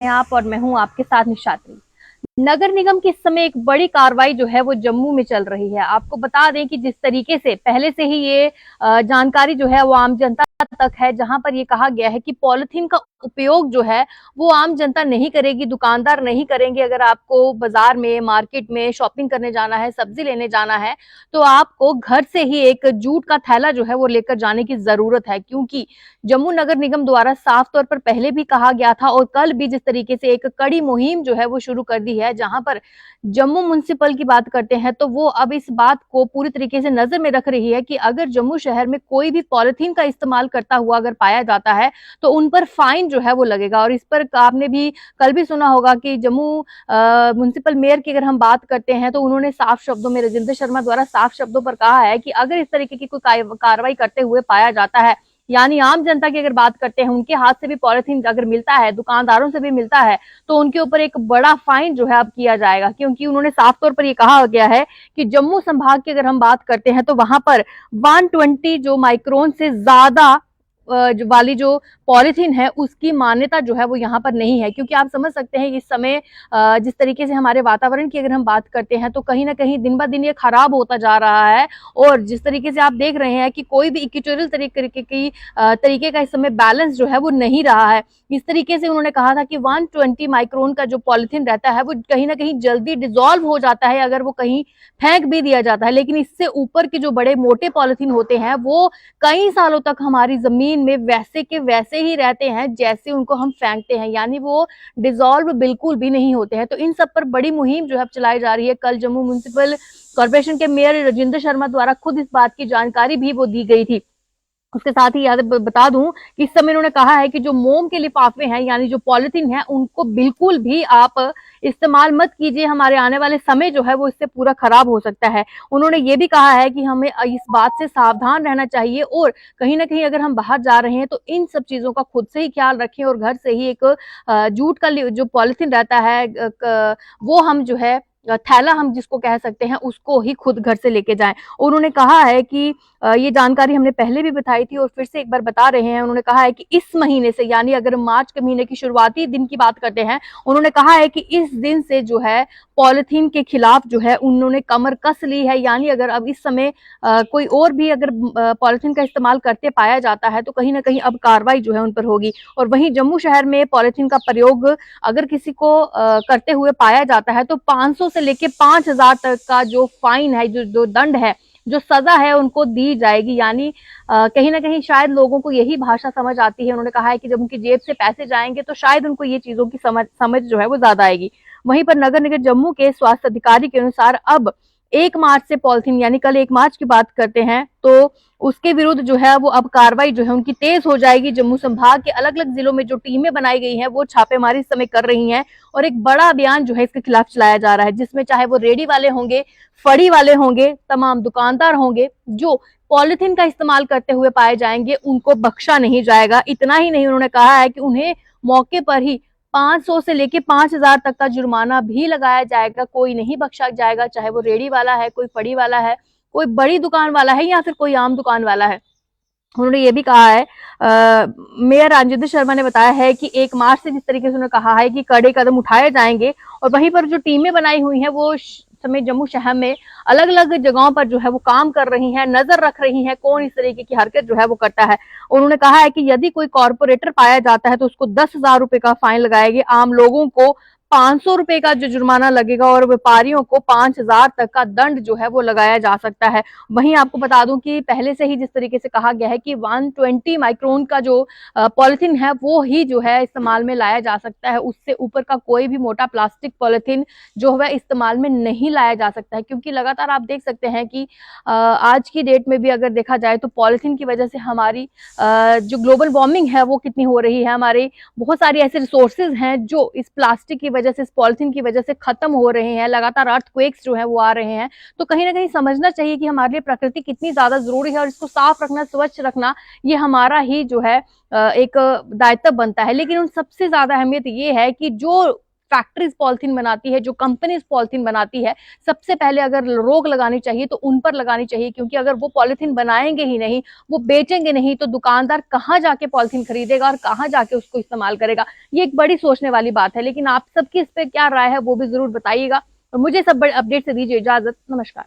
आप और मैं हूं आपके साथ निशात्री। नगर निगम की इस समय एक बड़ी कार्रवाई जो है वो जम्मू में चल रही है। आपको बता दें कि जिस तरीके से पहले से ही ये जानकारी जो है वो आम जनता तक है, जहां पर ये कहा गया है कि पॉलिथीन का उपयोग जो है वो आम जनता नहीं करेगी, दुकानदार नहीं करेंगे। अगर आपको बाजार में, मार्केट में शॉपिंग करने जाना है, सब्जी लेने जाना है, तो आपको घर से ही एक जूट का थैला जो है वो लेकर जाने की जरूरत है, क्योंकि जम्मू नगर निगम द्वारा साफ तौर पर पहले भी कहा गया था और कल भी जिस तरीके से एक कड़ी मुहिम जो है वो शुरू कर दी है, जहां पर जम्मू म्युनिसिपल की बात करते हैं तो वो अब इस बात को पूरी तरीके से नजर में रख रही है कि अगर जम्मू शहर में कोई भी पॉलिथीन का इस्तेमाल करता हुआ अगर पाया जाता है तो उन पर फाइन जो है वो लगेगा। और इस पर आपने भी कल भी सुना होगा कि जम्मू म्युनिसिपल मेयर की अगर हम बात करते हैं तो उन्होंने साफ शब्दों में, राजेंद्र शर्मा द्वारा साफ शब्दों पर कहा है कि अगर इस तरीके की कोई कार्रवाई करते हुए पाया जाता है, यानी आम जनता की अगर बात करते हैं, उनके हाथ से भी पॉलिथीन अगर मिलता है, दुकानदारों से भी मिलता है, तो उनके ऊपर एक बड़ा फाइन जो है अब किया जाएगा। क्योंकि उन्होंने साफ तौर पर ये कहा गया है कि जम्मू संभाग की अगर हम बात करते हैं तो वहां पर 120 जो माइक्रोन से ज्यादा वाली जो पॉलिथीन है उसकी मान्यता जो है वो यहाँ पर नहीं है। क्योंकि आप समझ सकते हैं इस समय जिस तरीके से हमारे वातावरण की अगर हम बात करते हैं तो कहीं ना कहीं दिन ब दिन ये खराब होता जा रहा है। और जिस तरीके से आप देख रहे हैं कि कोई भी इक्वेटोरियल तरीके का इस समय बैलेंस जो है वो नहीं रहा है। इस तरीके से उन्होंने कहा था कि 120 माइक्रोन का जो पॉलिथीन रहता है वो कहीं ना कहीं जल्दी डिसॉल्व हो जाता है अगर वो कहीं फेंक भी दिया जाता है, लेकिन इससे ऊपर के जो बड़े मोटे पॉलिथीन होते हैं वो कई सालों तक हमारी जमीन में वैसे के वैसे ही रहते हैं जैसे उनको हम फेंकते हैं, यानी वो डिसॉल्व बिल्कुल भी नहीं होते हैं। तो इन सब पर बड़ी मुहिम जो है चलाई जा रही है। कल जम्मू म्युनिसिपल कॉर्पोरेशन के मेयर राजेंद्र शर्मा द्वारा खुद इस बात की जानकारी भी वो दी गई थी। उसके साथ ही याद बता दूं कि इस समय उन्होंने कहा है कि जो मोम के लिफाफे हैं, यानी जो पॉलिथीन है, उनको बिल्कुल भी आप इस्तेमाल मत कीजिए। हमारे आने वाले समय जो है वो इससे पूरा खराब हो सकता है। उन्होंने ये भी कहा है कि हमें इस बात से सावधान रहना चाहिए और कहीं ना कहीं अगर हम बाहर जा रहे हैं तो इन सब चीजों का खुद से ही ख्याल रखें और घर से ही एक जूट का जो पॉलिथीन रहता है वो हम जो है थैला हम जिसको कह सकते हैं उसको ही खुद घर से लेके जाएं। उन्होंने कहा है कि ये जानकारी हमने पहले भी बताई थी और फिर से एक बार बता रहे हैं। उन्होंने कहा है कि इस महीने से, यानी अगर मार्च के महीने की शुरुआती दिन की बात करते हैं, उन्होंने कहा है कि इस दिन से जो है पॉलिथीन के खिलाफ जो है उन्होंने कमर कस ली है। यानी अगर अब इस समय कोई और भी अगर पॉलिथीन का इस्तेमाल करते पाया जाता है तो कहीं ना कहीं अब कार्रवाई जो है उन पर होगी। और वहीं जम्मू शहर में पॉलिथीन का प्रयोग अगर किसी को करते हुए पाया जाता है तो 500 से लेके 5000 तक का जो फाइन है, जो दंड है, जो सजा है, उनको दी जाएगी। यानी कहीं ना कहीं शायद लोगों को यही भाषा समझ आती है। उन्होंने कहा है कि जब उनकी जेब से पैसे जाएंगे तो शायद उनको ये चीजों की समझ जो है वो ज्यादा आएगी। वहीं पर नगर निगम जम्मू के स्वास्थ्य अधिकारी के अनुसार अब 1 मार्च से पॉलिथीन, यानी कल 1 मार्च की बात करते हैं, तो उसके विरुद्ध जो है वो अब कार्रवाई जो है उनकी तेज हो जाएगी। जम्मू संभाग के अलग अलग जिलों में जो टीमें बनाई गई हैं वो छापेमारी इस समय कर रही हैं और एक बड़ा अभियान जो है इसके खिलाफ चलाया जा रहा है, जिसमें चाहे वो रेडी वाले होंगे, फड़ी वाले होंगे, तमाम दुकानदार होंगे, जो पॉलिथीन का इस्तेमाल करते हुए पाए जाएंगे उनको बख्शा नहीं जाएगा। इतना ही नहीं, उन्होंने कहा है कि उन्हें मौके पर ही 500 से लेके 5000 तक का जुर्माना भी लगाया जाएगा। कोई नहीं बख्शा जाएगा, चाहे वो रेडी वाला है, कोई फड़ी वाला है, कोई बड़ी दुकान वाला है या फिर कोई आम दुकान वाला है। उन्होंने ये भी कहा है, मेयर राजेंद्र शर्मा ने बताया है कि 1 मार्च से जिस तरीके से उन्होंने कहा है कि कड़े कदम उठाए जाएंगे और वहीं पर जो टीमें बनाई हुई हैं वो समय जम्मू शहर में अलग अलग जगहों पर जो है वो काम कर रही हैं, नजर रख रही हैं कौन इस तरीके की हरकत जो है वो करता है। उन्होंने कहा है कि यदि कोई कॉर्पोरेटर पाया जाता है तो उसको 10,000 रुपए का फाइन लगाएगी, आम लोगों को 500 रुपए का जो जुर्माना लगेगा और व्यापारियों को 5000 तक का दंड जो है वो लगाया जा सकता है। वहीं आपको बता दूं कि पहले से ही जिस तरीके से कहा गया है कि 120 माइक्रोन का जो पॉलिथीन है वो ही जो है इस्तेमाल में लाया जा सकता है, उससे ऊपर का कोई भी मोटा प्लास्टिक पॉलिथीन जो है इस्तेमाल में नहीं लाया जा सकता है। क्योंकि लगातार आप देख सकते हैं कि आज की डेट में भी अगर देखा जाए तो पॉलिथीन की वजह से हमारी जो ग्लोबल वार्मिंग है वो कितनी हो रही है। हमारे बहुत सारी ऐसे रिसोर्सेज हैं जो इस प्लास्टिक की वजह से, इस पॉलिथीन की वजह से खत्म हो रहे हैं। लगातार अर्थक्वेक्स जो है वो आ रहे हैं। तो कहीं ना कहीं समझना चाहिए कि हमारे लिए प्रकृति कितनी ज्यादा जरूरी है और इसको साफ रखना, स्वच्छ रखना, ये हमारा ही जो है एक दायित्व बनता है। लेकिन उन सबसे ज्यादा अहमियत ये है कि जो फैक्ट्रीज पॉलिथीन बनाती है, जो कंपनीज पॉलिथीन बनाती है, सबसे पहले अगर रोक लगानी चाहिए तो उन पर लगानी चाहिए, क्योंकि अगर वो पॉलिथीन बनाएंगे ही नहीं, वो बेचेंगे नहीं, तो दुकानदार कहाँ जाके पॉलिथीन खरीदेगा और कहाँ जाके उसको इस्तेमाल करेगा। ये एक बड़ी सोचने वाली बात है। लेकिन आप सबकी इस पे क्या राय है वो भी जरूर बताइएगा, और मुझे सब बड़े अपडेट से दीजिए इजाजत। नमस्कार।